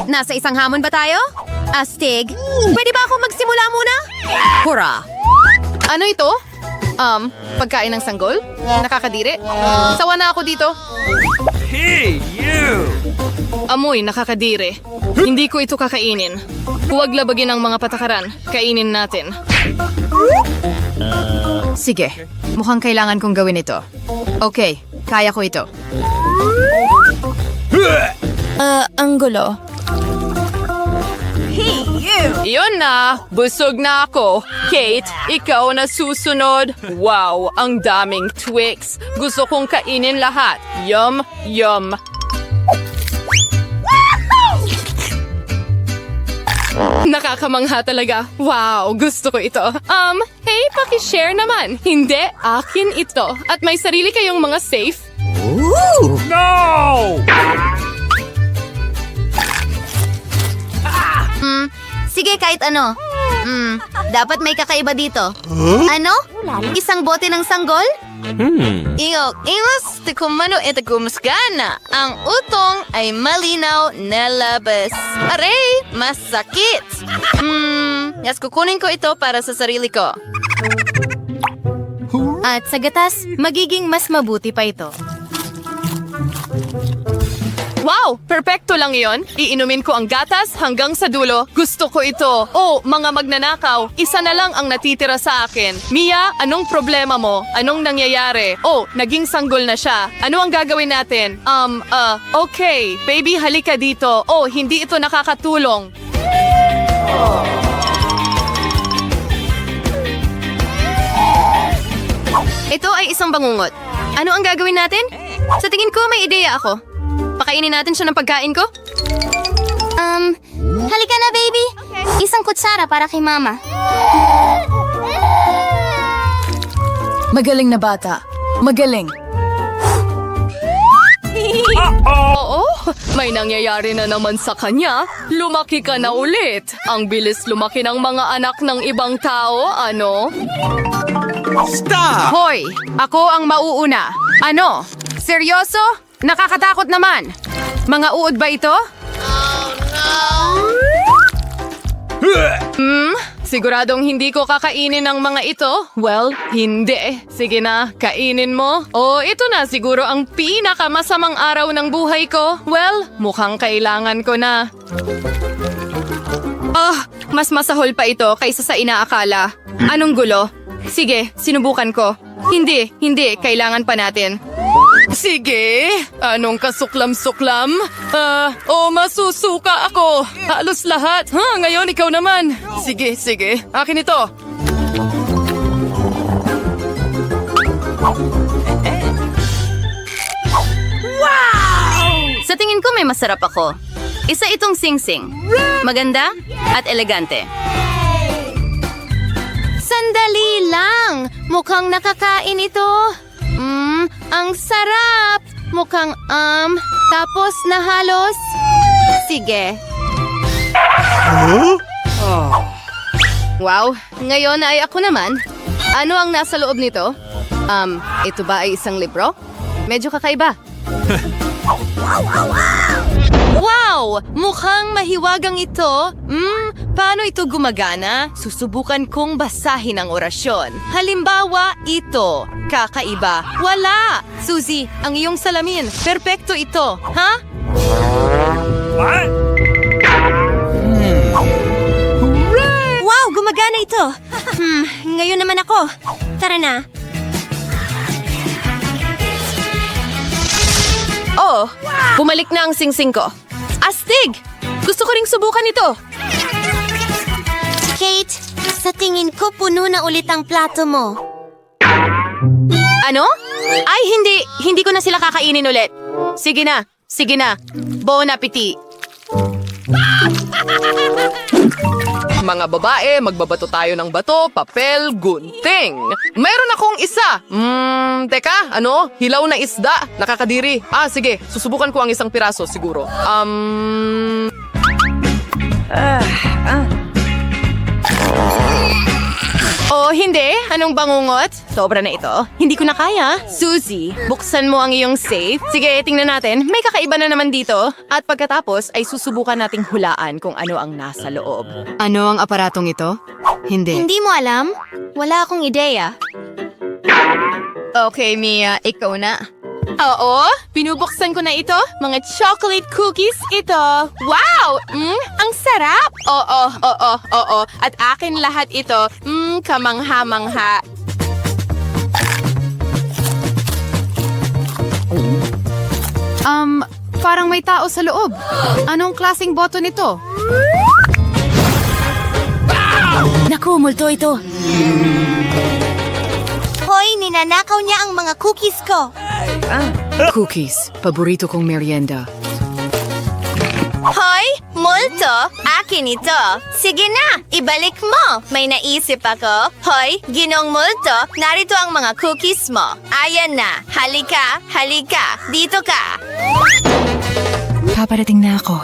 Nasa isang hamon ba tayo? Astig, pwede ba ako magsimula muna? Hurra! Ano ito? Pagkain ng sanggol? Nakakadiri? Sawa na ako dito. Hey, you! Amoy, nakakadiri. Hindi ko ito kakainin. Huwag labagin ang mga patakaran. Kainin natin. Sige, mukhang kailangan kong gawin ito. Okay, kaya ko ito. Ang gulo. Iyon na! Busog na ako. Kate, ikaw na susunod. Wow, ang daming Twix. Gusto kong kainin lahat. Yum, yum. Nakakamangha talaga. Wow, gusto ko ito. Hey, paki-share naman. Hindi, akin ito. At may sarili kayong mga safe. No! Sige, kahit ano. Dapat may kakaiba dito. Ano? Isang bote ng sanggol? Ingos, tikumano et kumusgana. Ang utong ay malinaw na labas. Aray, masakit. Yes, kukunin ko ito para sa sarili ko. At sa gatas, magiging mas mabuti pa ito. Wow! Perpekto lang iyon. Iinumin ko ang gatas hanggang sa dulo. Gusto ko ito. Oh, mga magnanakaw, isa na lang ang natitira sa akin. Mia, anong problema mo? Anong nangyayari? Oh, naging sanggol na siya. Ano ang gagawin natin? Okay. Baby, halika dito. Oh, hindi ito nakakatulong. Ito ay isang bangungot. Ano ang gagawin natin? Sa tingin ko, may ideya ako. Pakainin natin siya ng pagkain ko? Halika na, baby. Isang kutsara para kay mama. Magaling na bata. Magaling. Oo, may nangyayari na naman sa kanya. Lumaki ka na ulit. Ang bilis lumaki ng mga anak ng ibang tao, ano? Stop! Hoy! Ako ang mauuna. Ano? Seryoso? Nakakatakot naman. Mga uod ba ito? Siguradong hindi ko kakainin ang mga ito? Well, hindi. Sige na, kainin mo. Oh, ito na siguro ang pinakamasamang araw ng buhay ko. Well, mukhang kailangan ko na. Mas masahol pa ito kaysa sa inaakala. Anong gulo? Sige, sinubukan ko. Hindi, kailangan pa natin. Sige, anong kasuklam-suklam? Masusuka ako. Halos lahat. Ngayon ikaw naman. Sige, akin ito. Sa tingin ko may masarap ako. Isa itong sing-sing. Maganda at elegante. Sandali lang. Mukhang nakakain ito. Ang sarap. Mukhang, tapos na halos. Sige. Wow, ngayon ay ako naman. Ano ang nasa loob nito? Ito ba ay isang libro? Medyo kakaiba. Wow! Mukhang mahiwagang ito. Paano ito gumagana? Susubukan kong basahin ang orasyon. Halimbawa, ito. Kakaiba. Wala! Suzy, ang iyong salamin. Perpekto ito. Ha? What? Wow, gumagana ito. Ngayon naman ako. Tara na. Oh, bumalik na ang singsing ko. Astig! Gusto ko ring subukan ito. Kate, sa tingin ko puno na ulit ang plato mo. Ano? Ay, hindi ko na sila kakainin ulit. Sige na. Bon appetit. Mga babae, magbabato tayo ng bato, papel, gunting. Meron akong isa. Teka, ano? Hilaw na isda. Nakakadiri. Sige. Susubukan ko ang isang piraso, siguro. Oh, hindi? Anong bangungot? Sobra na ito. Hindi ko na kaya. Suzy, buksan mo ang iyong safe. Sige, tingnan natin. May kakaiba na naman dito. At pagkatapos ay susubukan nating hulaan kung ano ang nasa loob. Ano ang aparatong ito? Hindi. Hindi mo alam? Wala akong ideya. Okay, Mia, ikaw na. Oo, binubuksan ko na ito. Mga chocolate cookies ito. Wow! Ang sarap! Oo. At akin lahat ito. Kamangha-mangha. Parang may tao sa loob. Anong klaseng boto nito? Naku, multo ito. Hoy, ninanakaw niya ang mga cookies ko. Cookies. Paborito kong merienda. Hoy, multo! Akin ito. Sige na, ibalik mo. May naisip ako. Hoy, ginong multo, narito ang mga cookies mo. Ayan na. Halika. Dito ka. Paparating na ako.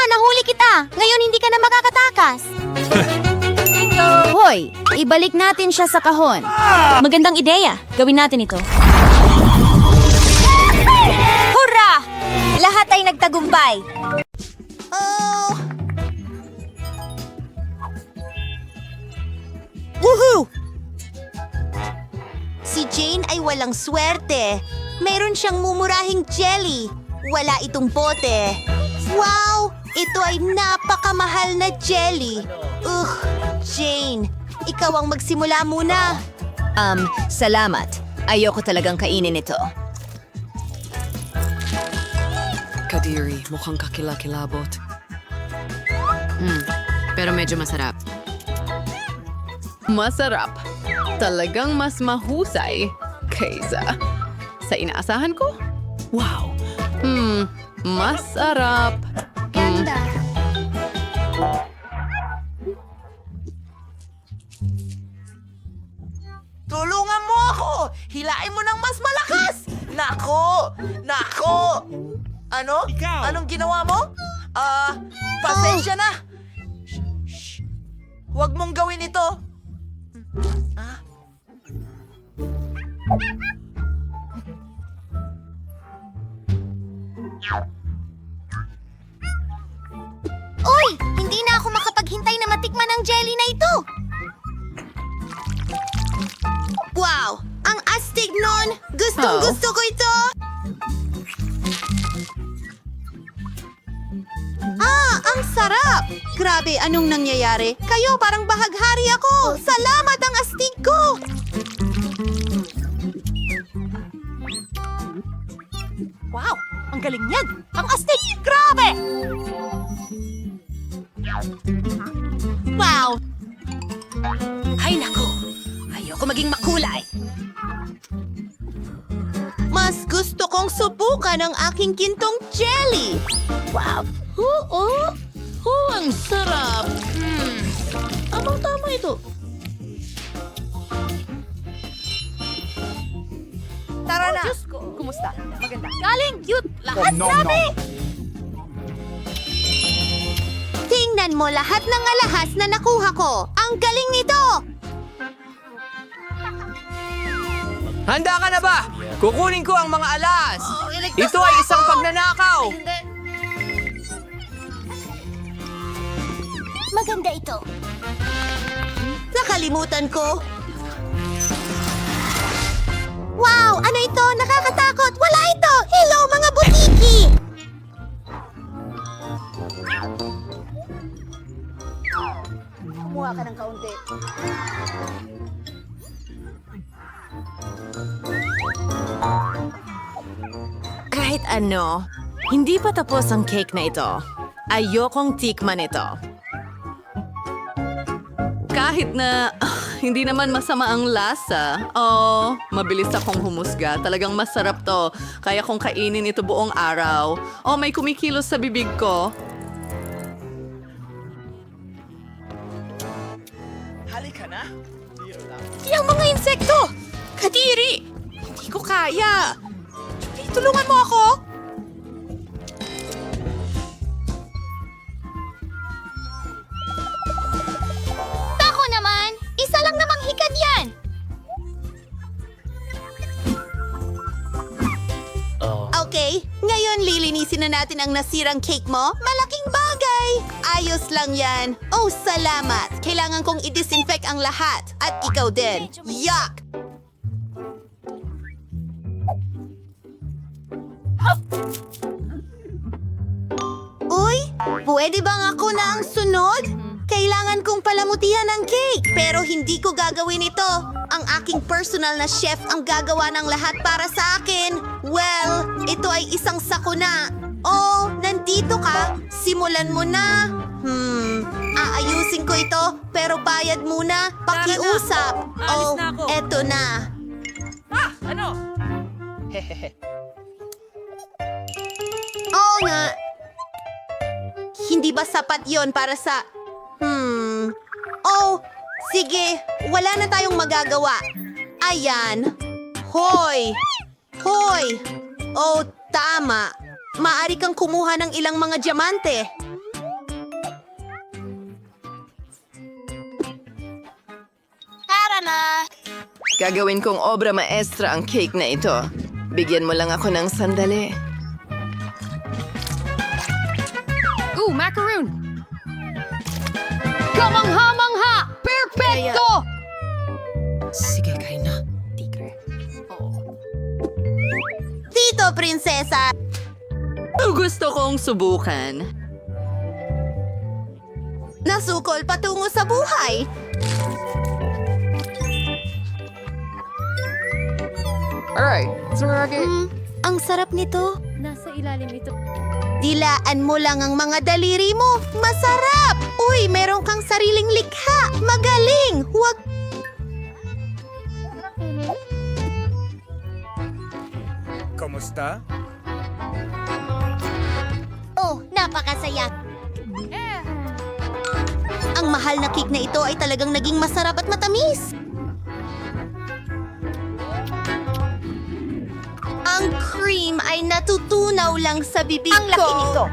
Nahuli kita. Ngayon hindi ka na makakatakas. Hoy, ibalik natin siya sa kahon. Magandang ideya. Gawin natin ito. Hurra! Lahat ay nagtagumpay. Oh! Woohoo! Si Jane ay walang swerte. Meron siyang mumurahing jelly. Wala itong bote. Wow! Ito ay napakamahal na jelly. Jane, ikaw ang magsimula muna. Salamat. Ayoko talagang kainin ito. Kadiri, mukhang kakilakilabot. Pero medyo masarap. Masarap. Talagang mas mahusay kaysa sa inaasahan ko. Wow. Masarap. Tulungan mo ako! Hilain mo ng mas malakas! Nako! Ano? Ikaw! Anong ginawa mo? Pasensya na! Shh. Huwag mong gawin ito! Uy! Hindi na ako makapaghintay na matikman ang jelly na ito! Wow! Ang astig nun! Gustong-gusto ko ito! Ang sarap! Grabe, anong nangyayari? Kayo parang bahaghari ako! Salamat ang astig ko! Wow! Ang galing niyan! Ang astig! Grabe! Wow! Ay, naku! Ayoko maging makulay. Mas gusto kong subukan ang aking gintong jelly. Wow! Oo! Ang sarap! Tamang-tama ito. Tara na! Kumusta? Maganda. Galing! Cute! Lahat sabi! Tingnan mo lahat ng alahas na nakuha ko. Ang galing nito! Handa ka na ba? Kukunin ko ang mga alas! Ito ay isang pagnanakaw! Maganda ito. Nakalimutan ko. Wow! Ano ito? Nakakatakot! Wala ito! Hello, mga butiki! Kumuha ka ng kaunti. Kahit ano, hindi pa tapos ang cake na ito. Ayokong tikman ito. Kahit na hindi naman masama ang lasa. Mabilis akong humusga. Talagang masarap to. Kaya kong kainin ito buong araw. May kumikilos sa bibig ko. Halika na! Yung mga insekto! Kadiri! Hindi ko kaya! Tulungan mo ako! Ako naman! Isa lang Ngayon, lilinisin na natin ang nasirang cake mo. Malaking bagay. Ayos lang yan. Oh, salamat. Kailangan kong i-disinfect ang lahat. At ikaw din. Yuck! Uy, pwede bang ako na ang sunod? Kailangan kong palamutihan ang cake, pero hindi ko gagawin ito. Ang aking personal na chef ang gagawa ng lahat para sa akin. Well, ito ay isang sakuna. Oh, nandito ka. Simulan mo na. Aayusin ko ito, pero bayad muna. Pakiusap. Aalis Oh, na ako. eto na. Ano? Oo nga. Hindi ba sapat yon para sa... Oh, sige. Wala na tayong magagawa. Ayan. Hoy! Hoy! Oh, tama. Maari kang kumuha ng ilang mga diamante. Gagawin kong obra maestra ang cake na ito. Bigyan mo lang ako ng sandali. Ooh, macaroon! Kamangha-mangha! Perfecto! Sige, kain na. Dito, prinsesa. Gusto kong subukan. Nasukol patungo sa buhay. Alright, Ang sarap nito. Nasa ilalim ito. Dilaan mo lang ang mga daliri mo. Masarap! Uy, meron kang sariling likha. Magaling! Huwag... Kamusta? Oh, napakasaya. Ang mahal na cake na ito ay talagang naging masarap at matamis. Ang cream ay natutunaw lang sa bibig ko. Ang laki nito.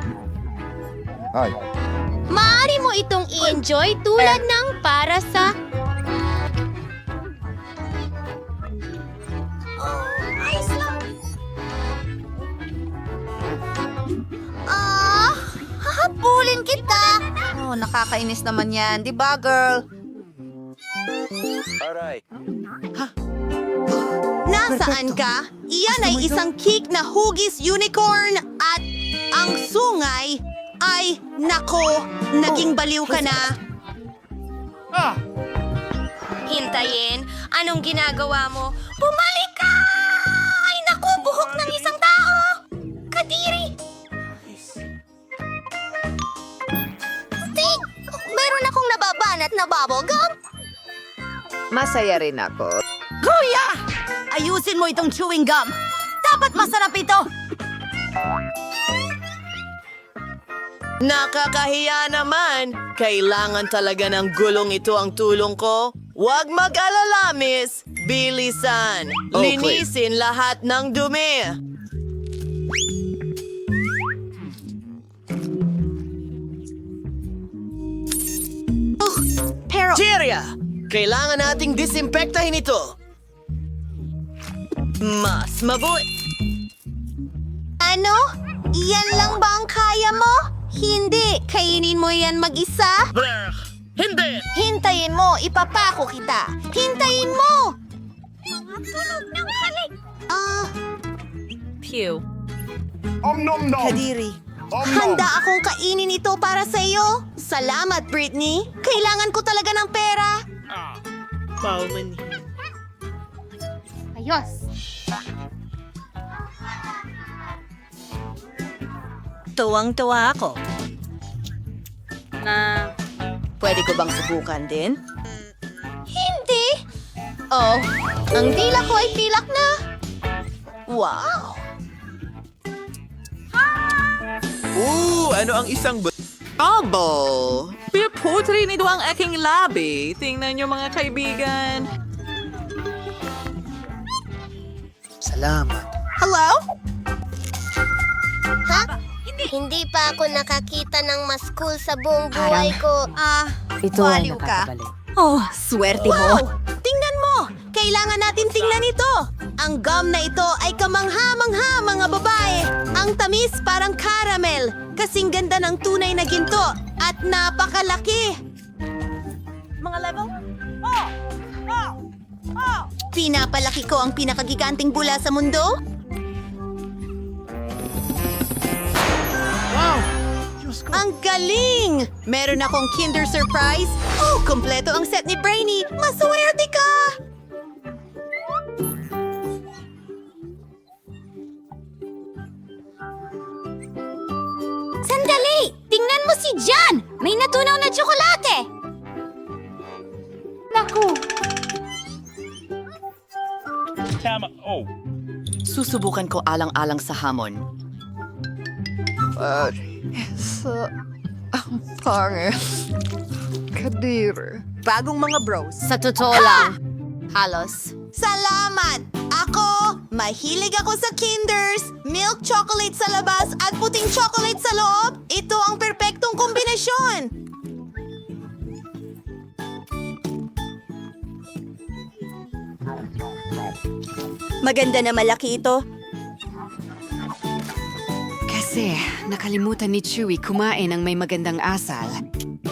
Maaari mo itong i-enjoy tulad ng para sa... Ayos lang. Hahabulin kita. Oh, nakakainis naman yan. Di ba, girl? Alright. Nasaan ka? Iyan ay isang cake na hugis unicorn at ang sungay ay, nako, naging baliw ka na. Hintayin, anong ginagawa mo? Bumalik ka! Ay, naku, buhok ng isang tao! Kadiri! Stick! Meron akong nababanat na bubblegum! Masaya rin ako. Kuya! Ayusin mo itong chewing gum. Dapat masarap ito. Nakakahiya naman. Kailangan talaga ng gulong ito ang tulong ko. Huwag mag-alala, miss. Bilisan. Linisin lahat ng dumi. Pero... Cheria! Kailangan nating disimpektahin ito. Mas mabuti. Ano? Iyan lang ba ang kaya mo? Hindi. Kainin mo yan mag-isa? Hindi! Hintayin mo. Ipapako kita. Hintayin mo! Mga tunog ng halik. Pew. Kadiri. Handa akong kainin ito para sa iyo. Salamat, Britney. Kailangan ko talaga ng pera. Ayos! Tuwang-tuwa ako. Pwede ko bang subukan din? Hindi. Oh, ang dila ko ay pilak na. Wow. Ano ang isang... Abo! Piputri nito ang aking labi. Tingnan niyo mga kaibigan. Hello? Ha? Hindi pa ako nakakita ng mas cool sa buong buhay ko. Ito baliw ka. Oh, swerte mo. Tingnan mo! Kailangan natin tingnan ito. Ang gum na ito ay kamangha-mangha, mga babae. Ang tamis parang caramel. Kasing ganda ng tunay na ginto. At napakalaki. Mga level? Pinapalaki ko ang pinakagiganting bula sa mundo? Ang galing! Meron akong Kinder Surprise. Oh, kompleto ang set ni Brainy. Maswerte ka! Sandali! Tingnan mo si John! May natunaw na tsokolate! Naku! Susubukan ko alang-alang sa hamon. Bagong mga bros. Sa totoo lang, halos. Salamat! Ako, mahilig ako sa Kinders, milk chocolate sa labas at puting chocolate sa loob. Ito ang perpektong kombinasyon. Maganda na malaki ito. Kasi nakalimutan ni Chewie kumain ng may magandang asal.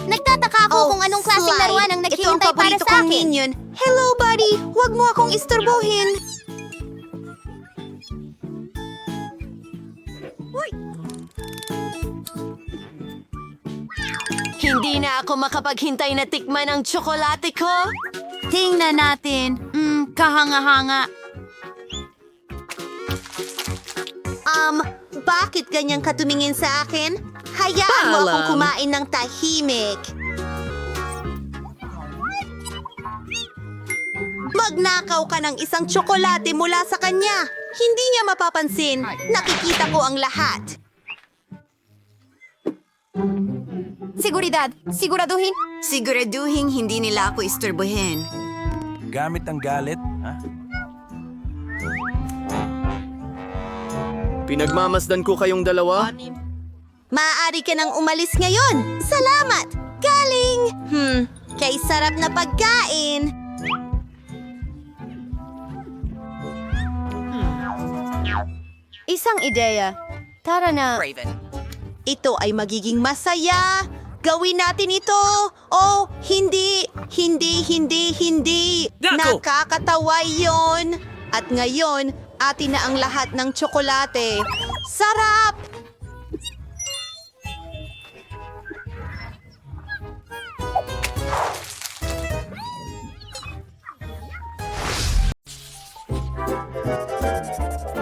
Nagtataka ako kung anong klaseng Sly. laruan ang Ito ang naghihintay para paborito sa kong akin. minion. Hello, buddy! Huwag mo akong istorbohin. Hindi na ako makapaghintay na tikman ang tsokolate ko. Tingnan natin. Kahanga-hanga. Bakit ganyan ka tumingin sa akin? Hayaan mo akong Paalam. kumain ng tahimik. Magnakaw ka ng isang tsokolate mula sa kanya. Hindi niya mapapansin. Nakikita ko ang lahat. Seguridad. Siguraduhin. Siguraduhin hindi nila ako istorbohin. Gamit ang galit, ha? Pinagmamasdan ko kayong dalawa. Maaari ka nang umalis ngayon. Salamat! Galing! Kay sarap na pagkain. Isang ideya. Tara na. Ito ay magiging masaya. Gawin natin ito. Oh, hindi. Nakakatawa yon. At ngayon, atin na ang lahat ng tsokolate. Sarap!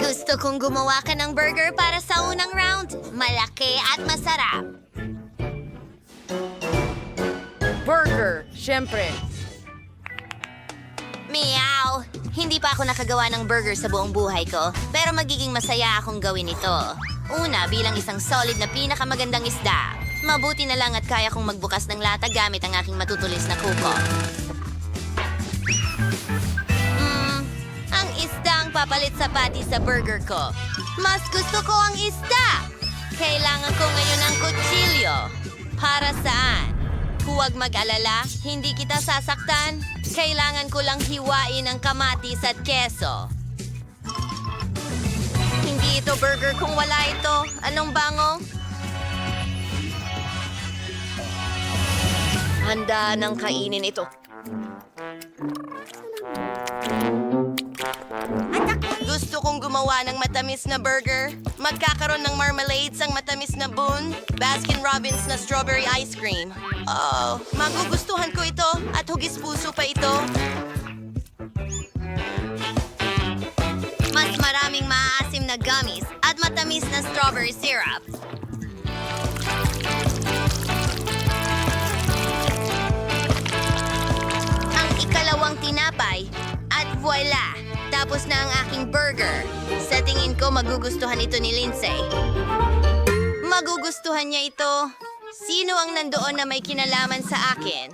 Gusto kong gumawa ka ng burger para sa unang round. Malaki at masarap. Burger, syempre. Meow! Hindi pa ako nakagawa ng burger sa buong buhay ko, pero magiging masaya akong gawin ito. Una, bilang isang solid na pinakamagandang isda. Mabuti na lang at kaya kong magbukas ng lata gamit ang aking matutulis na kuko. Ang isda ang papalit sa patty sa burger ko. Mas gusto ko ang isda! Kailangan ko ngayon ng kutsilyo. Para saan? Huwag mag-alala, hindi kita sasaktan. Kailangan ko lang hiwain ang kamatis at keso. Hindi ito burger kung wala ito. Anong bango? Handa ng kainin ito. Gusto kong gumawa ng matamis na burger. Magkakaroon ng marmalades ang matamis na bun. Baskin-Robbins na strawberry ice cream. Oh, magugustuhan ko ito at hugis puso pa ito. Mas maraming maaasim na gummies at matamis na strawberry syrup. Ang ikalawang tinapay at voila! Tapos na ang aking burger. Sa tingin ko, magugustuhan ito ni Lindsay. Magugustuhan niya ito. Sino ang nandoon na may kinalaman sa akin?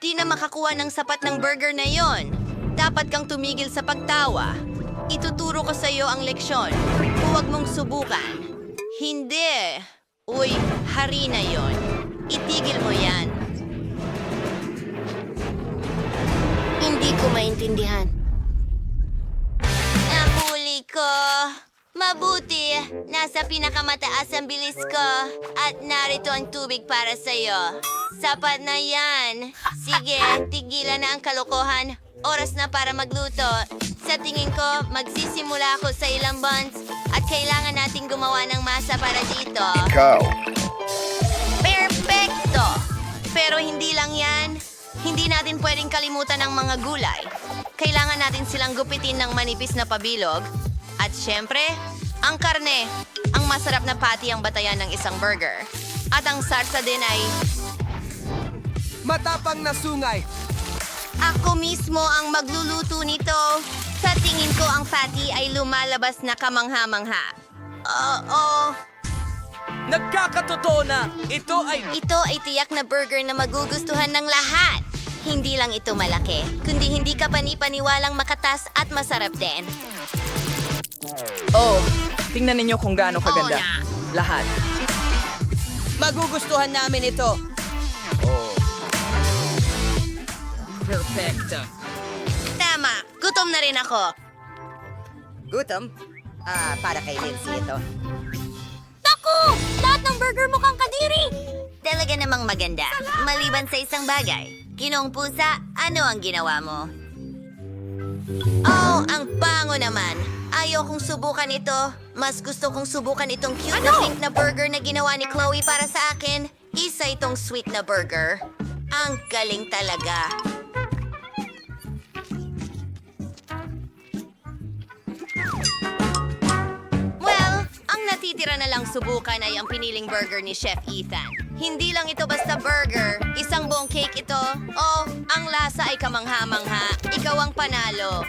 Di na makakuha ng sapat ng burger na yon. Dapat kang tumigil sa pagtawa. Ituturo ko sa iyo ang leksyon. Huwag mong subukan. Hindi. Uy, hari na yon. Itigil mo yan. Hindi ko maintindihan. Mabuti, nasa pinakamataas ang bilis ko. At narito ang tubig para sa'yo. Sapat na yan. Sige, tigilan na ang kalokohan. Oras na para magluto. Sa tingin ko, magsisimula ako sa ilang buns. At kailangan nating gumawa ng masa para dito. Perfecto! Pero hindi lang yan. Hindi natin pwedeng kalimutan ang mga gulay. Kailangan natin silang gupitin ng manipis na pabilog. At syempre, ang karne. Ang masarap na patty ang batayan ng isang burger. At ang sarsa din ay... Matapang na sungay. Ako mismo ang magluluto nito. Sa tingin ko ang patty ay lumalabas na kamangha-mangha. Oo. Nagkakatotoo na. Ito ay Tiyak na burger na magugustuhan ng lahat. Hindi lang ito malaki, kundi hindi ka panipaniwalang makatas at masarap din. Oh, tingnan ninyo kung gaano kaganda. Oo na. Lahat. Magugustuhan namin ito. Perfecto. Tama, gutom na rin ako. Gutom? Para kay Lindsay ito. Naku! Lahat ng burger mukhang kadiri! Talaga namang maganda. Maliban sa isang bagay. Ginong pusa, ano ang ginawa mo? Oh, ang pango naman. Ayaw kong subukan ito. Mas gusto kong subukan itong cute na pink na burger na ginawa ni Chloe para sa akin. Isa itong sweet na burger. Ang galing talaga. Well, ang natitira na lang subukan ay ang piniling burger ni Chef Ethan. Hindi lang ito basta burger, isang buong cake ito. Oh, ang lasa ay kamangha-mangha. Ikaw ang panalo.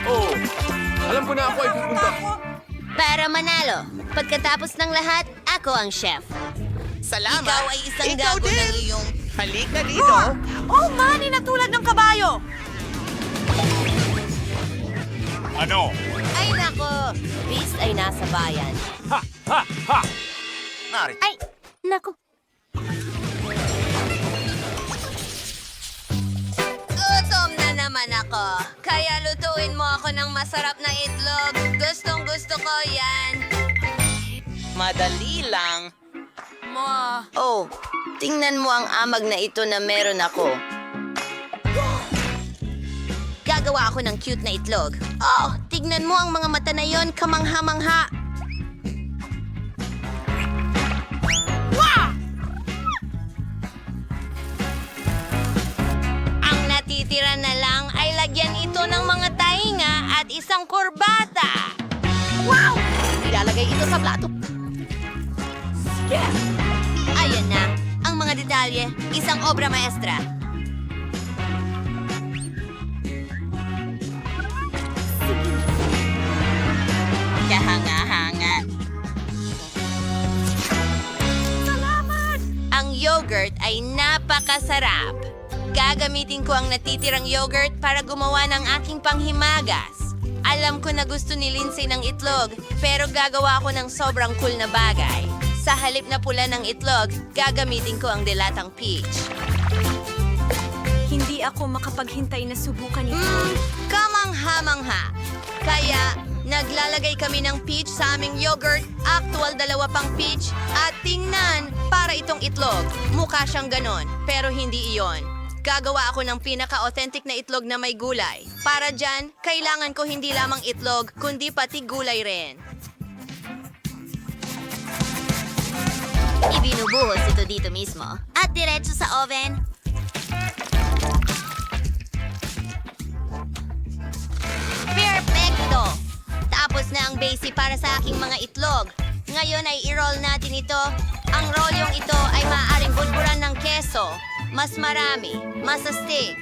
Oh, alam ko na ako ay pupunta. Para manalo, pagkatapos ng lahat, ako ang chef. Salamat. Ikaw ay isang gago ng iyong... Halika dito. Oh, mani na tulad ng kabayo! Ano? Ay nako, Beast ay nasa bayan. Ha! Ha! Ha! Narito. Ay, nako. Gutom na naman ako. Kaya lutuin mo ako ng masarap na itlog. Gustong gusto ko yan. Madali lang. Oh, tingnan mo ang amag na ito na meron ako. Gagawa ako ng cute na itlog. Oh, tignan mo ang mga mata na yon, kamangha-mangha. Ang natitira na lang ay lagyan ito ng mga tainga at isang kurbata. Wow! Ilalagay ito sa plato. Ayan na, ang mga detalye, isang obra maestra. Kahanga-hanga. Salamat! Ang yogurt ay napakasarap. Gagamitin ko ang natitirang yogurt para gumawa ng aking panghimagas. Alam ko na gusto ni Lindsay ng itlog, pero gagawa ko ng sobrang cool na bagay. Sa halip na pula ng itlog, gagamitin ko ang dilatang peach. Hindi ako makapaghintay na subukan ito. Kamangha-mangha. Kaya, naglalagay kami ng peach sa aming yogurt, actual 2 pang peach, at tingnan, para itong itlog. Mukha siyang ganon, pero hindi iyon. Gagawa ako ng pinaka-authentic na itlog na may gulay. Para dyan, kailangan ko hindi lamang itlog, kundi pati gulay rin. Ibinubuhos ito dito mismo. At diretso sa oven. Perfecto! Tapos na ang base para sa aking mga itlog. Ngayon ay i-roll natin ito. Ang rolyong ito ay maaaring bulburan ng keso. Mas marami, mas astig.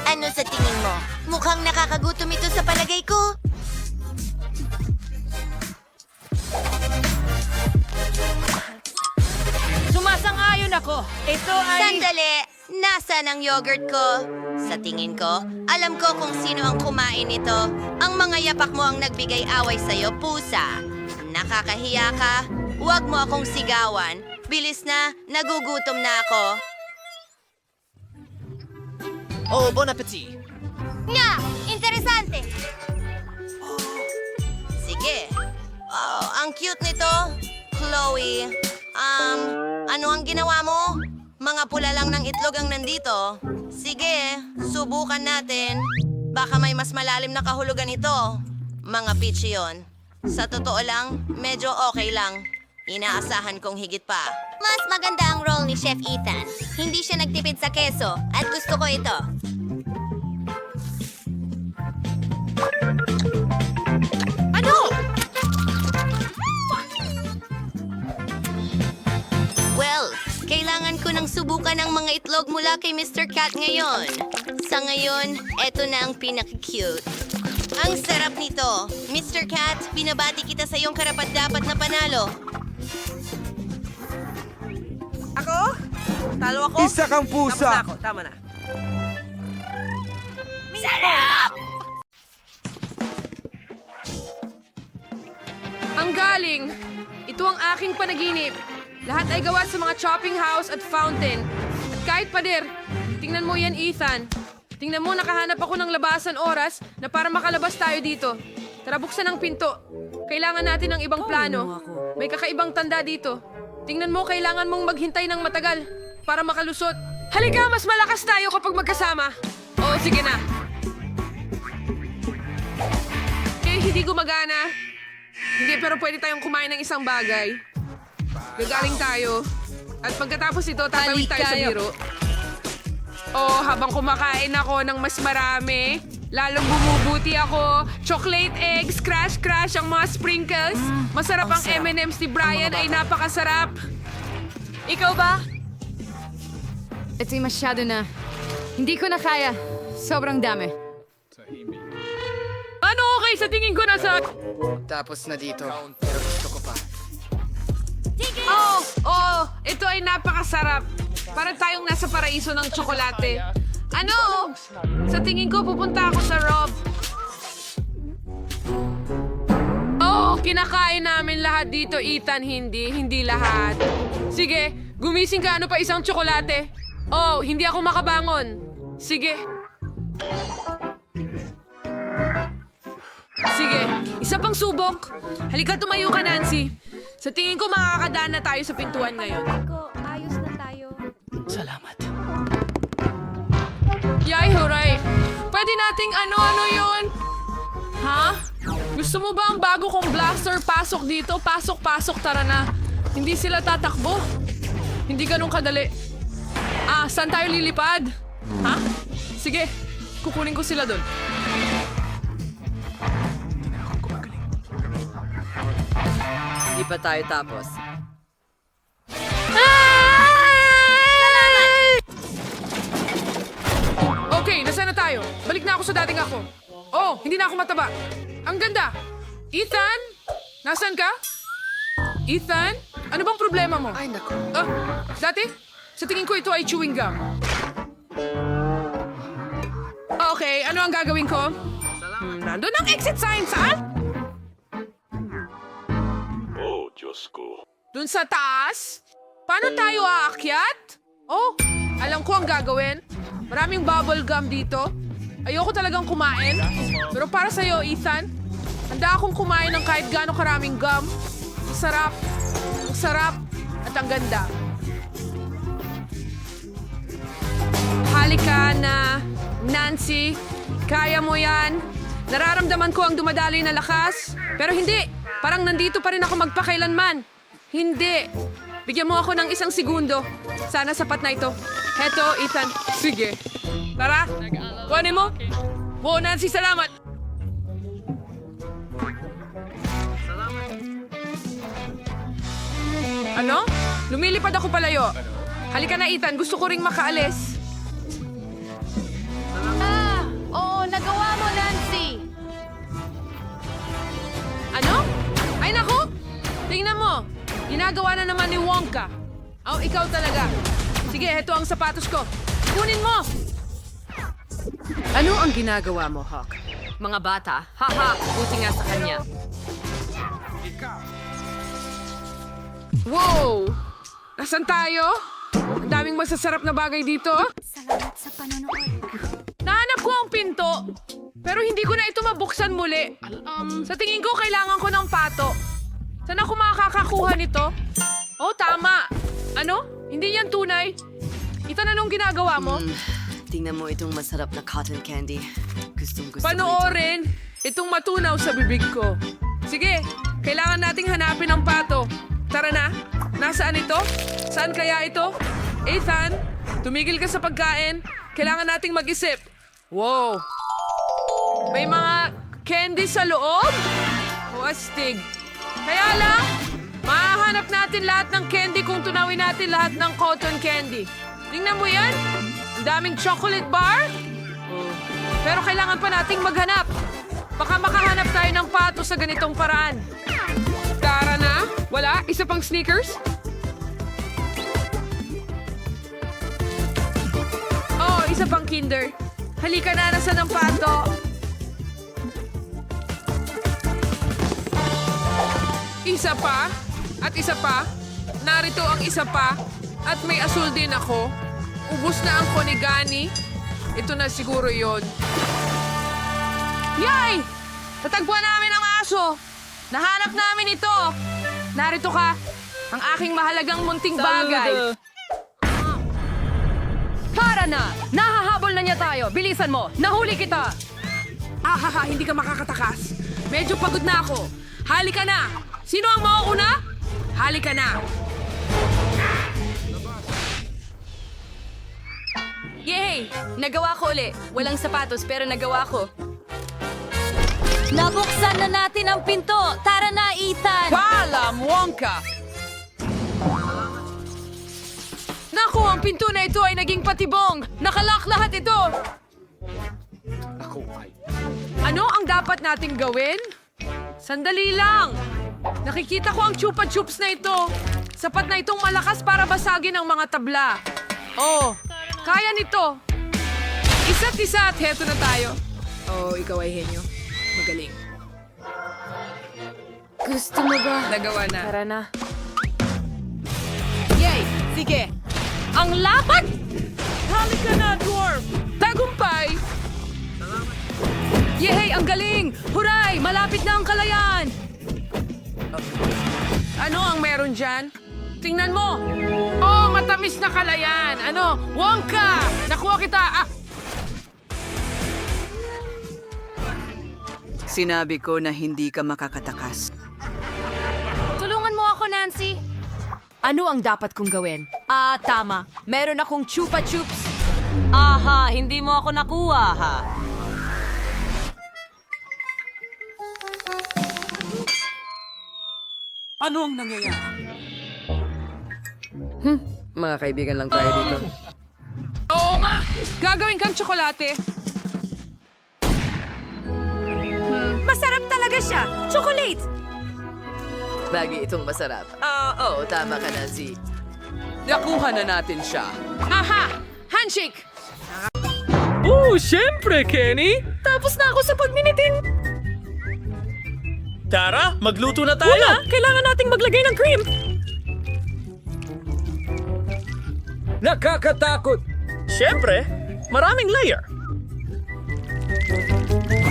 Ano sa tingin mo? Mukhang nakakagutom ito sa palagay ko. Sumasang-ayon ako. Ito ay... Sandali! Nasaan ang yogurt ko? Sa tingin ko, alam ko kung sino ang kumain nito. Ang mga yapak mo ang nagbigay away sa'yo, pusa. Nakakahiya ka? Huwag mo akong sigawan. Bilis na, nagugutom na ako. Oh, bon appetit! Nga! Interesante! Sige. Oh, ang cute nito. Chloe. Ano ang ginawa mo? Mga pula lang ng itlog ang nandito. Sige, subukan natin. Baka may mas malalim na kahulugan ito. Mga peach yun. Sa totoo lang, medyo okay lang. Inaasahan kong higit pa. Mas maganda ang role ni Chef Ethan. Hindi siya nagtipid sa keso at gusto ko ito. Ano? Well, kailangan ko nang subukan ang mga itlog mula kay Mr. Cat ngayon. Sa ngayon, eto na ang pinaka-cute. Ang sarap nito. Mr. Cat, binabati kita sa iyong karapat-dapat na panalo. Ako? Talo ako? Isa kang pusa! Tapos na ako, tama na. Ang galing! Ito ang aking panaginip. Lahat ay gawa sa mga chopping house at fountain. At kahit pader, tingnan mo yan, Ethan. Tingnan mo, nakahanap ako ng labasan oras na para makalabas tayo dito. Tara, buksan ang pinto. Kailangan natin ng ibang plano. May kakaibang tanda dito. Tingnan mo, kailangan mong maghintay ng matagal para makalusot. Halika, mas malakas tayo kapag magkasama. Oo, sige na. Hindi gumagana. Hindi, pero pwede tayong kumain ng isang bagay. Gagaling tayo. At pagkatapos ito, tatawid tayo sa biro. Oh, habang kumakain ako ng mas marami, lalong bumubuti ako. Chocolate eggs, crash ang mga sprinkles. Masarap ang M&M's ni Brian, ay napakasarap. Ikaw ba? Ito'y masyado na. Hindi ko na kaya. Sobrang dami. Ano okay sa tingin ko nasa... Tapos na dito. Pero gusto ko pa. Oh, ito ay napakasarap. Parang tayong nasa paraiso ng tsokolate. Ano? Sa tingin ko, pupunta ako sa Rob. Oh, kinakain namin lahat dito, Ethan. Hindi lahat. Sige, gumising ka. Ano pa isang tsokolate? Oh, hindi ako makabangon. Sige. Sige, isa pang subok. Halika, tumayo ka, Nancy. Sa tingin ko, makakadaan na tayo sa pintuan ngayon. Salamat. Yay, huray! Pwede nating ano-ano yun? Ha? Gusto mo ba ang bago kong blaster? Pasok dito, pasok, tara na. Hindi sila tatakbo. Hindi ganun kadali. Saan tayo lilipad? Ha? Sige, kukunin ko sila doon. Hindi pa tayo tapos. Okay, nasaan na tayo? Balik na ako sa dating ako. Oh, hindi na ako mataba. Ang ganda. Ethan? Nasaan ka? Ethan? Ano bang problema mo? Ay, naku. Dati? Sa tingin ko ito ay chewing gum. Okay, ano ang gagawin ko? Nandun ang exit sign, saan? Oh, Diyos ko. Dun sa taas? Paano tayo aakyat? Oh, alam ko ang gagawin. Maraming bubble gum dito. Ayoko talagang kumain. Pero para sa'yo, Ethan, handa akong kumain ng kahit gaano karaming gum. Ang sarap, at ang ganda. Halika na, Nancy. Kaya mo yan. Nararamdaman ko ang dumadaloy na lakas. Pero hindi, parang nandito pa rin ako magpakailanman. Hindi. Bigyan mo ako ng 1 segundo. Sana sapat na ito. Heto, Ethan. Sige. Tara. Kuhanin mo. Oo, Nancy, salamat. Ano? Lumilipad ako palayo. Halika na, Ethan. Gusto ko ring makaalis. Oo, nagawa mo, Nancy! Ano? Ay, naku! Tingnan mo. Ginagawa na naman ni Wonka. Oh, ikaw talaga. Sige, heto ang sapatos ko. Kunin mo! Ano ang ginagawa mo, Hawk? Mga bata, haha, buti nga sa kanya. Wow! Nasaan tayo? Ang daming masasarap na bagay dito. Salamat sa panonood. ang pinto. Pero hindi ko na ito mabuksan muli. Sa tingin ko, kailangan ko ng pato. Saan ako makakakuha nito? Oh, tama. Ano? Hindi yan tunay. Ethan, anong ginagawa mo? Tingnan mo itong masarap na cotton candy. Gusto Panoorin itong matunaw sa bibig ko. Sige, kailangan nating hanapin ang pato. Tara na. Nasaan ito? Saan kaya ito? Ethan, tumigil ka sa pagkain. Kailangan nating mag-isip. Wow. May mga candy sa loob? O astig. Kaya lang, mahahanap natin lahat ng candy kung tunawin natin lahat ng cotton candy. Tingnan mo yan. Ang daming chocolate bar. Pero kailangan pa nating maghanap. Baka makahanap tayo ng pato sa ganitong paraan. Tara na. Wala? Isa pang sneakers? Oh, isa pang Kinder. Halika na, nasa ng pato. Isa pa. At isa pa. Narito ang isa pa. At may asul din ako. Ubus na ang konigani. Ito na siguro yon. Yay! Natagpuan namin ang aso. Nahanap namin ito. Narito ka. Ang aking mahalagang munting bagay. Tara na! Nahahabol na niya tayo. Bilisan mo. Nahuli kita. Ahaha, hindi ka makakatakas. Medyo pagod na ako. Halika na. Sino ang mauuna? Halika na. Yay! Nagawa ko uli. Walang sapatos pero nagawa ko. Nabuksan na natin ang pinto. Tara na, Ethan. Paalam, Wonka! Naku, ang pinto na ito ay naging patibong. Nakalak lahat ito. Ano ang dapat nating gawin? Sandali lang. Nakikita ko ang chupa chups na ito. Sapat na itong malakas para basagin ang mga tabla. Oh, kaya nito. Isa't isa at heto na tayo. Oh, ikaw ay henyo. Magaling. Gusto mo ba? Nagawa na. Tara na. Yay! Sige! Ang lapad! Halika na, dwarf! Tagumpay! Yehey! Ang galing! Huray! Malapit na ang kalayan! Ano ang meron dyan? Tingnan mo! Oh, matamis na kalayan! Ano? Wonka! Nakuha kita! Ah! Sinabi ko na hindi ka makakatakas. Tulungan mo ako, Nancy. Ano ang dapat kong gawin? Tama. Meron akong chupa chups. Aha, hindi mo ako nakuha, ha? Ano ang nangyayari? Mga kaibigan lang tayo dito. Oo nga! Gagawin kang tsokolate. Masarap talaga siya. Chocolate. Lagi itong masarap. Oo, tama ka na, Z. Nakuha na natin siya. Aha! Handshake! Oh, syempre, Kenny! Tapos na ako sa pagminitin. Tara, magluto na tayo! Kailangan nating maglagay ng cream! Nakakatakot! Siyempre, maraming layer.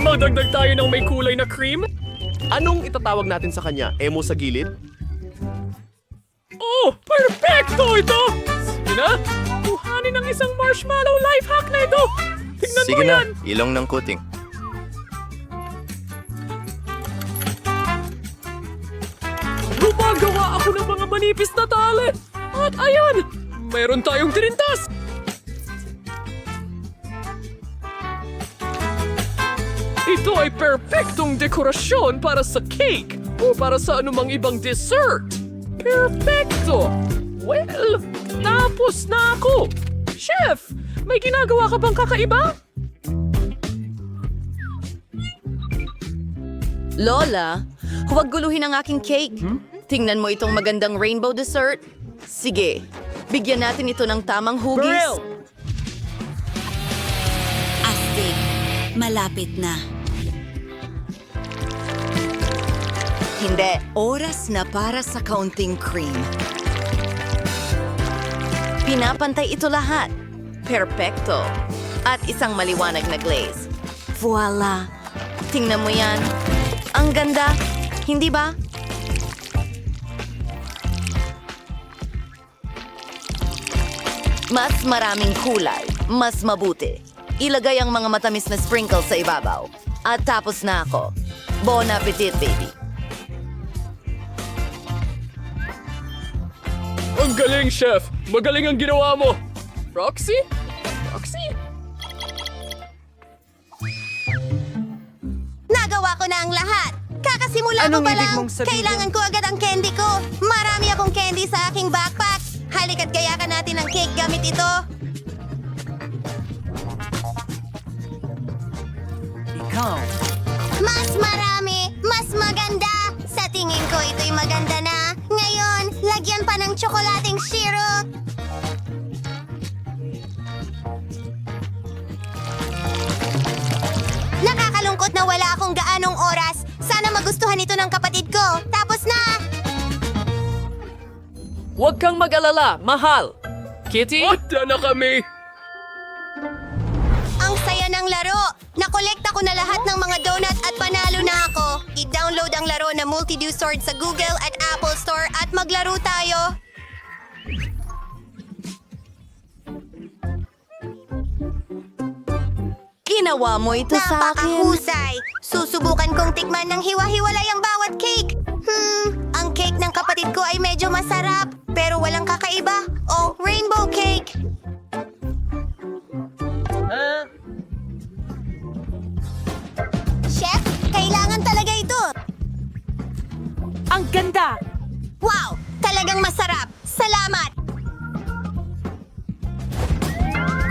Magdagdag tayo ng may kulay na cream? Anong itatawag natin sa kanya? Emo sa gilid? Oh, perfecto ito! Sige na, kuhanin ng isang marshmallow life hack na ito! Tingnan mo yan! ilong ng kuting. Gumagawa ako ng mga manipis na tali! At ayan, mayroon tayong tirintas! Ito ay perpektong dekorasyon para sa cake o para sa anumang ibang dessert. Perfecto! Well, tapos na ako. Chef, may ginagawa ka bang kakaiba? Lola, huwag guluhin ang aking cake. Tingnan mo itong magandang rainbow dessert. Sige, bigyan natin ito ng tamang hugis. Astig. Malapit na. Hindi, oras na para sa counting cream. Pinapantay ito lahat. Perfecto. at isang maliwanag na glaze. Voila! Tingnan mo yan. Ang ganda, hindi ba? Mas maraming kulay, mas mabuti. Ilagay ang mga matamis na sprinkles sa ibabaw. At tapos na ako. Bon appetit, baby. Ang galing, Chef! Magaling ang ginawa mo! Roxy? Roxy? Nagawa ko na ang lahat. Kakasimula ko pa lang. Kailangan ko agad ang candy ko. Marami akong candy sa aking backpack. Halika't gayakan natin ang cake gamit ito. Mas marami, mas maganda. Sa tingin ko ito'y maganda na. Ngayon, lagyan pa ng tsokolating syrup. Nakakalungkot na wala akong gaanong oras. Sana magustuhan ito ng kapatid ko. Tapos na! Huwag kang mag-alala, mahal! Kitty? Handa na kami! Ang saya ng laro! Nakolekta ko na lahat ng mga donut at panalo na ako. I-download ang laro na Multi-Do Sword sa Google at Apple Store at maglaro tayo. Ginawa mo ito sa akin. Napakahusay! Susubukan kong tikman ng hiwa-hiwalay ang bawat cake. Ang cake ng kapatid ko ay medyo masarap, pero walang kakaiba. Oh, rainbow cake! Chef, kailangan talaga ito. Ang ganda! Wow! Talagang masarap! Salamat!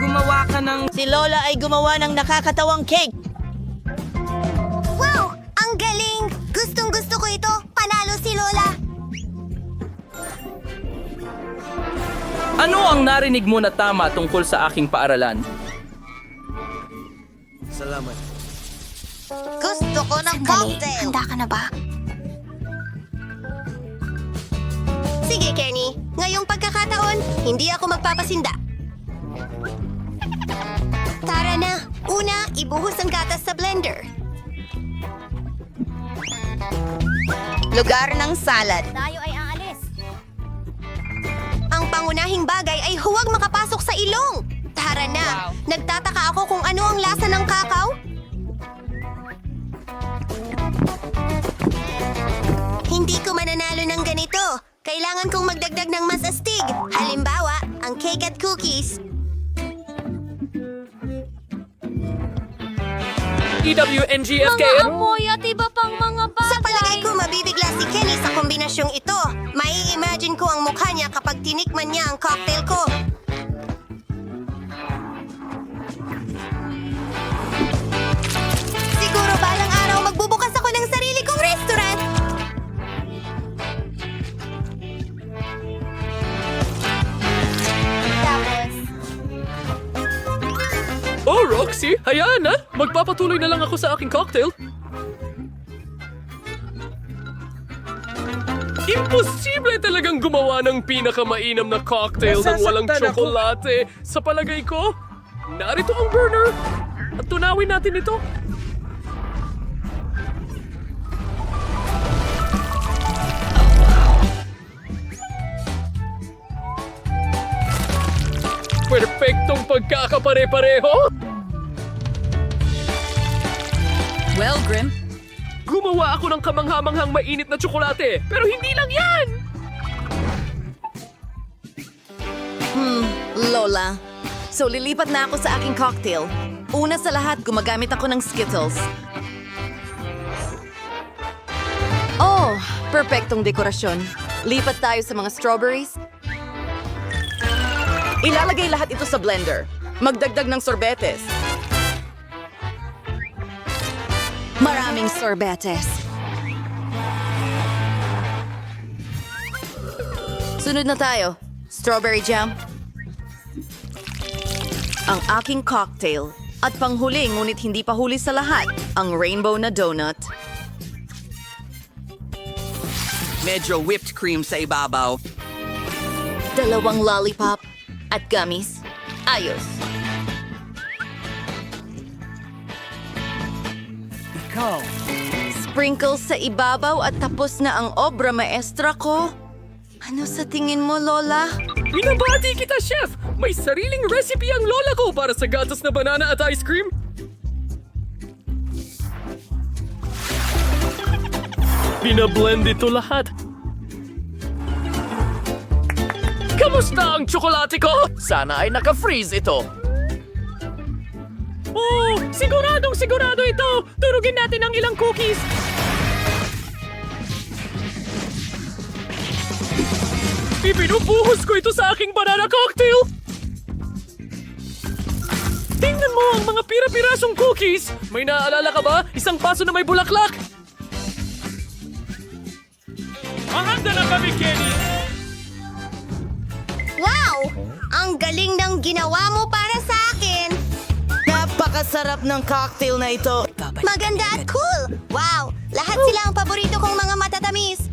Gumawa ka ng... Si Lola ay gumawa ng nakakatawang cake. Wow! Ang galing! Gustong-gusto ko ito! Panalo si Lola! Ano ang narinig mo na tama tungkol sa aking paaralan? Gusto ko ng cocktail! Handa ka na ba? Sige, Kenny. Ngayong pagkakataon, hindi ako magpapasinda. Tara na! Una, ibuhos ang gatas sa blender. Lugar ng salad. Tayo ay aalis. Ang pangunahing bagay ay huwag makapasok sa ilong. Tara na! Nagtataka ako kung ano ang lasa ng kakao. Hindi ko mananalo ng ganito. Kailangan kong magdagdag ng mas astig. Halimbawa, ang cake at cookies. EWNGFK! amoy at iba pang mga bagay. Sa palagay ko, mabibigla si Kenny sa kombinasyong ito. Mai-imagine ko ang mukha niya kapag tinikman niya ang cocktail ko. Siguro balang araw magbubukas ako ng sarili kong restaurant. Tapos, Oh, Roxy! Hayaan na! Magpapatuloy na lang ako sa aking cocktail. Imposible talagang gumawa ng pinakamainam na cocktail ng walang tsokolate. Sa palagay ko, narito ang burner. At tunawin natin ito. Perpektong pagkakapare-pareho! Well, Grim, Gumawa ako ng kamanghamanghang mainit na tsokolate, pero hindi lang yan! Lola. So lilipat na ako sa aking cocktail. Una sa lahat, gumagamit ako ng Skittles. Oh, perpektong dekorasyon. Lipat tayo sa mga strawberries. Ilalagay lahat ito sa blender. Magdagdag ng sorbetes. Maraming sorbetes. Sunod na tayo. Strawberry jam. Ang aking cocktail. At panghuli, ngunit hindi pa huli sa lahat, ang rainbow na donut. Medyo whipped cream sa ibabaw. 2 lollipop at gummies. Ayos. Sprinkles sa ibabaw at tapos na ang obra maestra ko. Ano sa tingin mo, Lola? Binabati kita, Chef! May sariling recipe ang lola ko para sa gatas na banana at ice cream. Binablend ito lahat. Kamusta ang tsokolate ko? Sana ay naka-freeze ito. Oh, siguradong sigurado ito! Durugin natin ang ilang cookies! Ibinubuhos ko ito sa aking banana cocktail! Tingnan mo ang mga pira-pirasong cookies! May naaalala ka ba? Isang paso na may bulaklak! Mahanda na kami, Kenny! Wow! Ang galing ng ginawa mo para sa akin! Napakasarap ng cocktail na ito. Maganda at cool! Wow! Lahat sila ang paborito kong mga matatamis.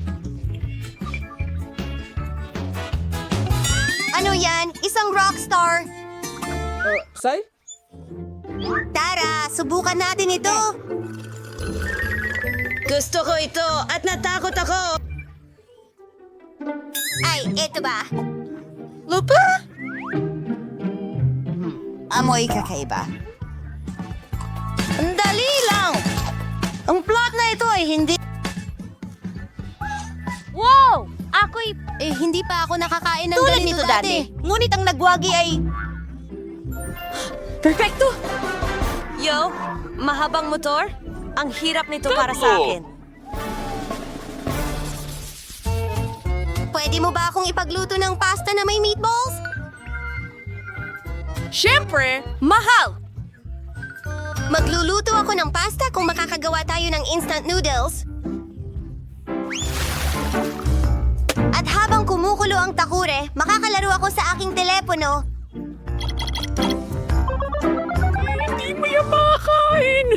Ano yan? Isang rockstar? Say? Tara, subukan natin ito. Gusto ko ito at natakot ako. Ay, eto ba? Lupa? Amoy kakaiba. Ang dali lang! Ang plot na ito ay hindi... Wow! Ako'y... hindi pa ako nakakain ng Tulad ganito nito dati. Ngunit ang nagwagi ay... Perfecto! Yo, mahabang motor? Ang hirap nito para sa akin. Pwede mo ba akong ipagluto ng pasta na may meatballs? Siyempre, mahal! Magluluto ako ng pasta kung makakagawa tayo ng instant noodles. At habang kumukulo ang takure, makakalaro ako sa aking telepono. Hindi mo yan makakain!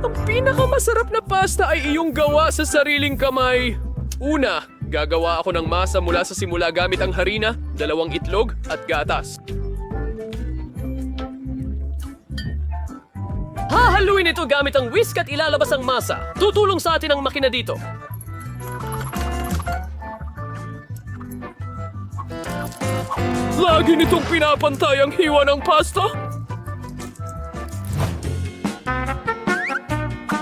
Ang pinakamasarap na pasta ay iyong gawa sa sariling kamay. Una, gagawa ako ng masa mula sa simula gamit ang harina, 2 itlog at gatas. Hahaluin ito gamit ang whisk at ilalabas ang masa. Tutulong sa atin ang makina dito. Lagi nitong pinapantay ang hiwa ng pasta.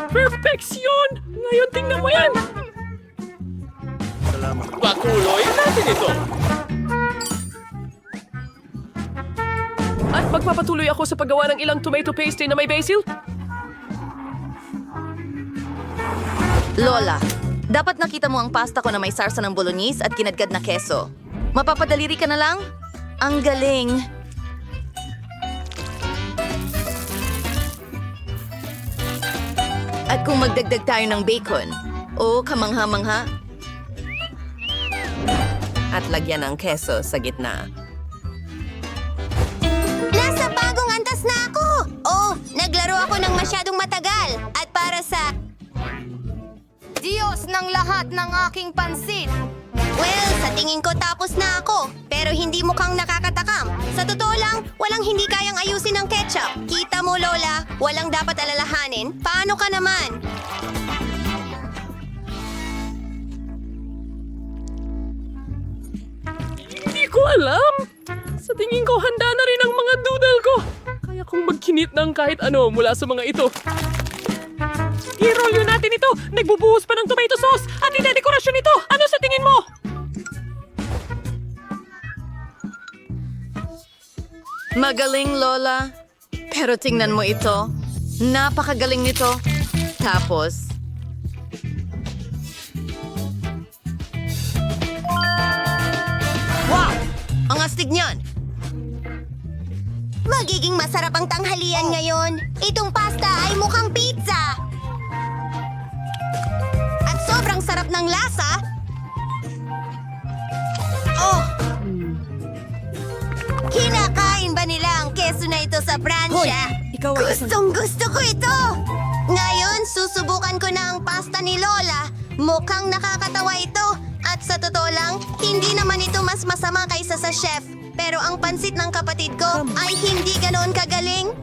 Perfeksyon! Ngayon tingnan mo yan! Patuloy natin ito! At magpapatuloy ako sa paggawa ng ilang tomato paste na may basil. Lola, dapat nakita mo ang pasta ko na may sarsa ng bolognese at kinadkad na keso. Mapapadaliri ka na lang? Ang galing! At kung magdagdag tayo ng bacon, kamangha-mangha. At lagyan ng keso sa gitna. Nasa bagong antas na ako! Oh, naglaro ako ng masyadong matagal. At para sa... Diyos ng lahat ng aking pansit! Well, sa tingin ko tapos na ako. Pero hindi mukhang nakakatakam. Sa totoo lang, walang hindi kayang ayusin ng ketchup. Kita mo, Lola, walang dapat alalahanin. Paano ka naman? Hindi ko alam. Sa tingin ko, handa na rin ang mga doodle ko. Kaya kong magkinit ng kahit ano mula sa mga ito. I-rolyo natin ito! Nagbubuhos pa ng tomato sauce at idedekorasyon ito! Ano sa tingin mo? Magaling, Lola. Pero tingnan mo ito. Napakagaling nito. Tapos... Wow! Ang astig niyan! Magiging masarap ang tanghalian ngayon. Itong pasta ay mukhang pizza. At sobrang sarap ng lasa. Oh! Kinakain ba nila ang keso na ito sa Pransya? Ikaw ay isang... Gustong-gusto ko ito! Ngayon, susubukan ko na ang pasta ni Lola. Mukhang nakakatawa ito. At sa totoo lang, hindi naman ito mas masama kaysa sa chef. Pero ang pansit ng kapatid ko ay hindi ganoon kagaling.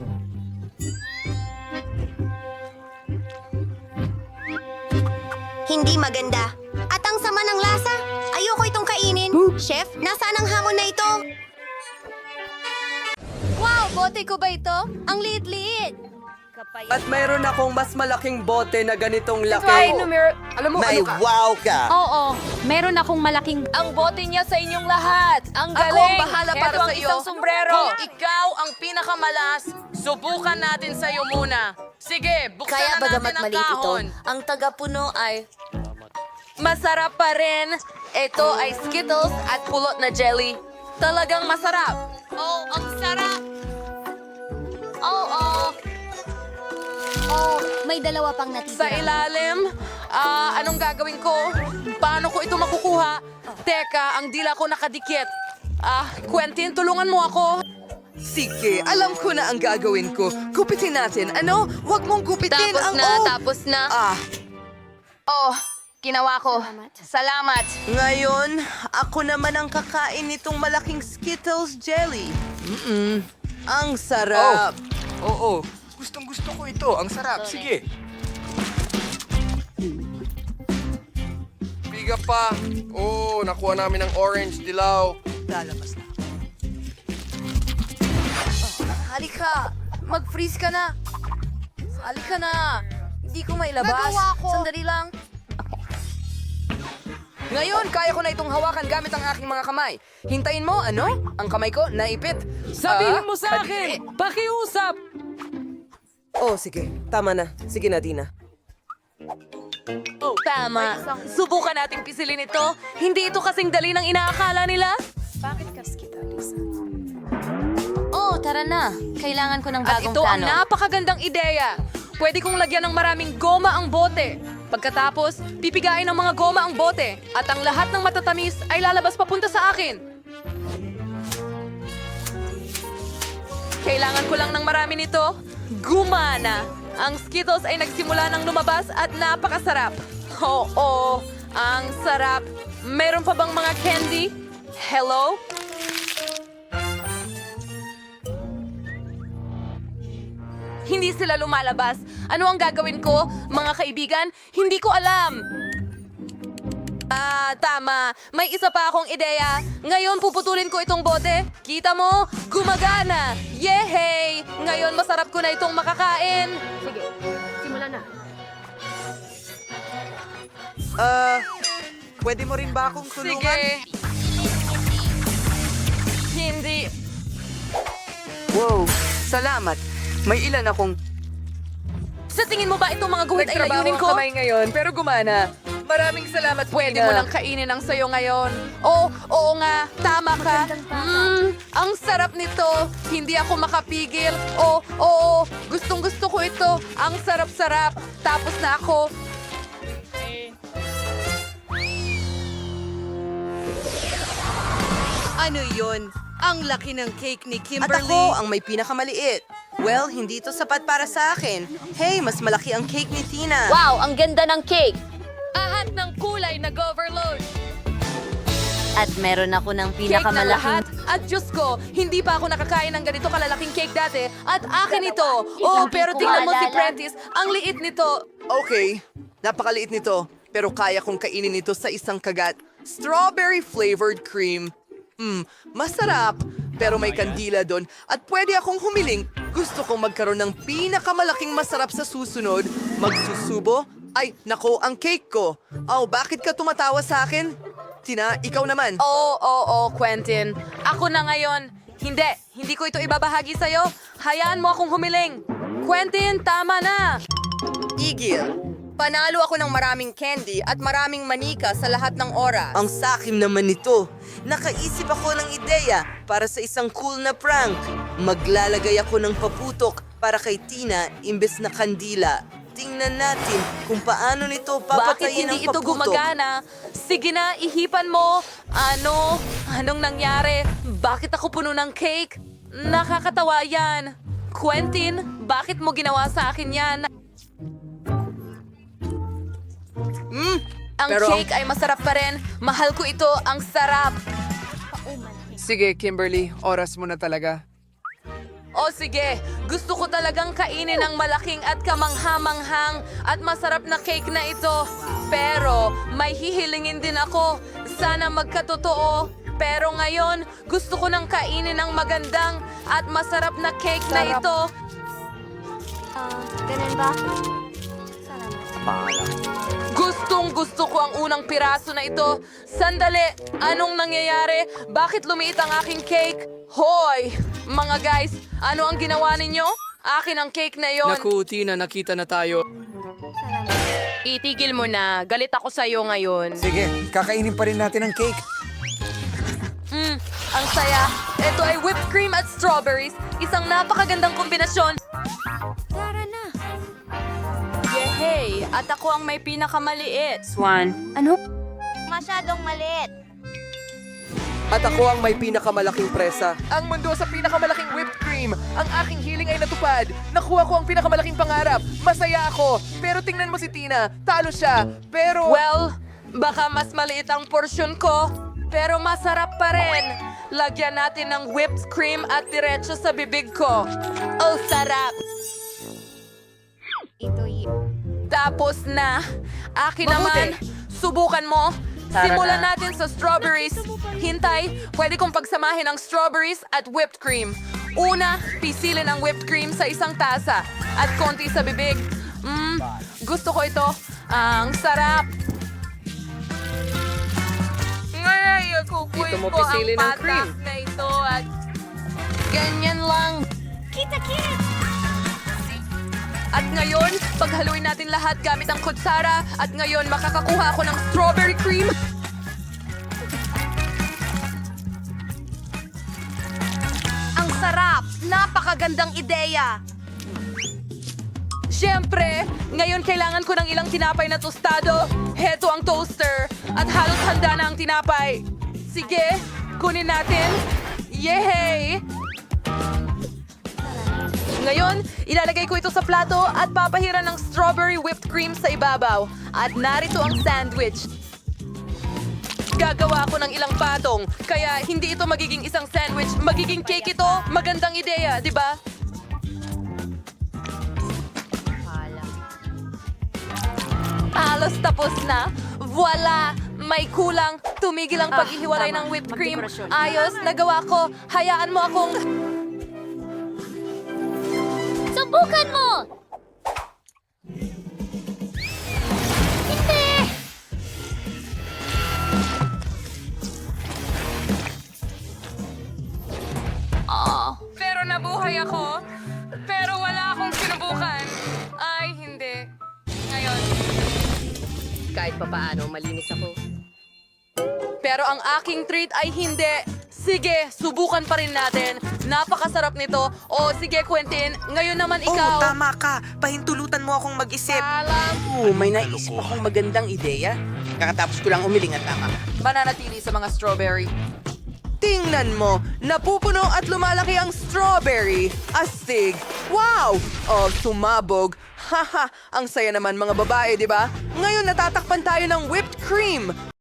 Hindi maganda. At ang sama ng lasa. Ayoko itong kainin. Chef, nasaan ang hamon na ito? Wow, bote ko ba ito? Ang liit-liit. At mayroon akong mas malaking bote na ganitong laki. Alam mo, May ano ka? wow ka! Oo, meron akong malaking... Ang bote niya sa inyong lahat. Ang galing. Ako ang bahala para Ito ang sa iyo. isang sombrero. Kung ikaw ang pinakamalas, subukan natin sa iyo muna. Sige, buksan Kaya na bagamat natin ang maliit ito, kahon. ang tagapuno ay... Masarap pa rin. Ito ay Skittles at pulot na jelly. Talagang masarap. Oh, ang sarap! Oh, may dalawa pang Sa natitira. ilalim, anong gagawin ko? Paano ko ito makukuha? Teka, ang dila ko nakadikit. Quentin, tulungan mo ako. Sige, alam ko na ang gagawin ko. Gupitin natin. Ano? Huwag mong gupitin ang Tapos na. Ah, Ginawa ko. Salamat. Ngayon, ako naman ang kakain nitong malaking Skittles jelly. Ang sarap. Oo. Gustong-gusto ko ito. Ang sarap. Sige. Biga pa. Oo, nakuha namin ang orange dilaw. lalabas na. Halika. Mag-freeze ka na. Halika na. Hindi ko mailabas. Nagawa ko. Sandali lang. Ngayon, kaya ko na itong hawakan gamit ang aking mga kamay. Hintayin mo, ano? Ang kamay ko, naipit. Sabihin mo sa akin! Pakiusap! Oh, sige. Tama na. Sige na, Dina. Tama. Subukan nating pisilin ito. Hindi ito kasing dali ng inaakala nila. Oh, tara na. Kailangan ko ng At bagong ito ang plano. napakagandang ideya. Pwede kong lagyan ng maraming goma ang bote. Pagkatapos, pipigain ng mga goma ang bote. At ang lahat ng matatamis ay lalabas papunta sa akin. Kailangan ko lang ng marami nito. Gumana! Ang Skittles ay nagsimula ng lumabas at napakasarap. Oo, ang sarap. Meron pa bang mga candy? Hello? Hindi sila lumalabas. Ano ang gagawin ko, mga kaibigan? Hindi ko alam. Tama. May isa pa akong ideya. Ngayon puputulin ko itong bote. Kita mo? Gumagana! Yehey! Ngayon masarap ko na itong makakain. Pwede mo rin ba akong tulungan? Sige. Hindi. Wow, salamat. May ilan akong... Sa tingin mo ba itong mga guhit ay layunin ko? ngayon, pero gumana. Maraming salamat, Pwede mo lang kainin ang sayo ngayon. Oo nga, tama ka. Ang sarap nito. Hindi ako makapigil. Oo, gustong-gusto ko ito. Ang sarap-sarap. Tapos na ako. Ano yun? Ang laki ng cake ni At Kimberly. ako ang may pinakamaliit. Well, hindi ito sapat para sa akin. Hey, mas malaki ang cake ni Tina. Wow, ang ganda ng cake. Lahat ng kulay nag-overload. At meron ako ng Cake na lahat. pinakamalaking... At Diyos ko, hindi pa ako nakakain ng ganito kalalaking cake dati. At akin ito. Oh, pero tingnan mo si Prentice. Ang liit nito. Okay, napakaliit nito. Pero kaya kong kainin ito sa isang kagat. Strawberry flavored cream. Masarap. Pero may kandila doon. At pwede akong humiling. Gusto kong magkaroon ng pinakamalaking masarap sa susunod. Magsusubo? Ay, nako, ang cake ko. Oh, bakit ka tumatawa sa akin? Tina, ikaw naman. Oo, Quentin. Ako na ngayon. Hindi ko ito ibabahagi sa'yo. Hayaan mo akong humiling. Quentin, tama na. Igil. Panalo ako ng maraming candy at maraming manika sa lahat ng oras. Ang sakim naman nito. Nakaisip ako ng ideya para sa isang cool na prank. Maglalagay ako ng paputok para kay Tina imbes na kandila. Tingnan natin kung paano nito Bakit papatayin ang hindi ito paputok. gumagana? Sige na, ihipan mo. Anong nangyari? Bakit ako puno ng cake? Nakakatawa yan. Quentin, bakit mo ginawa sa akin yan? Ang pero cake ay masarap pa rin. Mahal ko ito. Ang sarap. Sige, Kimberly. Oras mo na talaga. O sige, gusto ko talagang kainin ang malaking at kamanghamanghang at masarap na cake na ito. Pero may hihilingin din ako. Sana magkatotoo. Pero ngayon, gusto ko nang kainin ang magandang at masarap na cake na ito. Ganun ba? Gustong gusto ko ang unang piraso na ito. Sandali, anong nangyayari? Bakit lumiit ang aking cake? Hoy! Mga guys, ano ang ginawa ninyo? Akin ang cake na yon. Naku, Tina, nakita na tayo. Itigil mo na. Galit ako sa'yo ngayon. Sige, kakainin pa rin natin ang cake. Ang saya. Ito ay whipped cream at strawberries. Isang napakagandang kombinasyon. Tara na. Yehey! At ako ang may pinakamaliit. Masyadong maliit. At ako ang may pinakamalaking presa. Ang mundo sa pinakamalaking whipped cream. Ang aking hiling ay natupad. Nakuha ko ang pinakamalaking pangarap. Masaya ako. Pero tingnan mo si Tina. Talo siya. Pero... Well, baka mas maliit ang porsyon ko. Pero masarap pa rin. Lagyan natin ng whipped cream at diretso sa bibig ko. Oh, sarap! Tapos na. Akin naman. Subukan mo. Simulan natin sa strawberries. Hintay, pwede kong pagsamahin ang strawberries at whipped cream. Una, pisilin ang whipped cream sa isang tasa. At konti sa bibig. Gusto ko ito. Ang sarap. Ngayon, kukuin Dito mo ko ang pisilin ang cream. patak na ito at ganyan lang. Kita-kit! At ngayon, paghaluin natin lahat gamit ang kutsara. At ngayon, makakakuha ako ng strawberry cream. Ang sarap! Napakagandang ideya! Siyempre, ngayon kailangan ko ng ilang tinapay na tostado. Heto ang toaster. At halos handa na ang tinapay. Sige, kunin natin. Yehey! Ngayon, ilalagay ko ito sa plato at papahiran ng strawberry whipped cream sa ibabaw. At narito ang sandwich. Gagawa ako ng ilang patong, kaya hindi ito magiging isang sandwich, magiging cake ito. Magandang ideya, di ba? Halos tapos na. Voila! May kulang. Tumigil ang paghihiwalay ng whipped cream. Ayos, nagawa ko. Hayaan mo akong... Subukan mo! Hindi! Pero nabuhay ako. Pero wala akong sinubukan. Ay, hindi. Ngayon. Kahit papaano, malinis ako. Pero ang aking treat ay hindi. Sige, subukan pa rin natin. Napakasarap nito. O sige, Quentin. Ngayon naman ikaw. tama ka. Pahintulutan mo akong mag-isip. Alam. may naisip akong magandang ideya. Kakatapos ko lang umiling at tama. Mananatili sa mga strawberry. Tingnan mo, napupuno at lumalaki ang strawberry. Astig! Wow! Oh, sumabog. Haha, ang saya naman mga babae, di ba? Ngayon natatakpan tayo ng whipped cream.